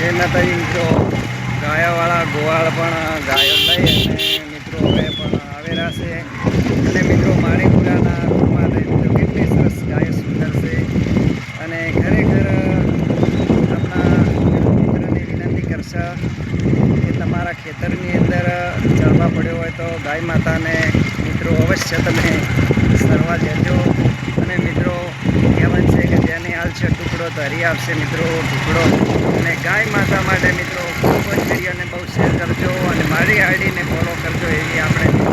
એ માતાજી મિત્રો ગાયાવાળા ગોવાળ પણ ગાયો લઈ અને મિત્રો હવે પણ આવેલા છે. અને મિત્રો માણીપુરાના માટે મિત્રો કેટલી સરસ ગાયો સુંદર છે. અને ખરેખર આપણા મિત્રોને વિનંતી કરશે કે તમારા ખેતરની અંદર ચરવા પડ્યો હોય તો ગાય માતાને મિત્રો અવશ્ય તમે સરવા દેજો. અને મિત્રો કહેવત છે કે જેને હાલશે ટુકડો તો હરી આવશે મિત્રો ટુકડો. અને ગાય માતા માટે મિત્રો ખૂબ જ વિડીયોને બહુ શેર કરજો અને મારી આઈડીને ફોલો કરજો એવી આપણે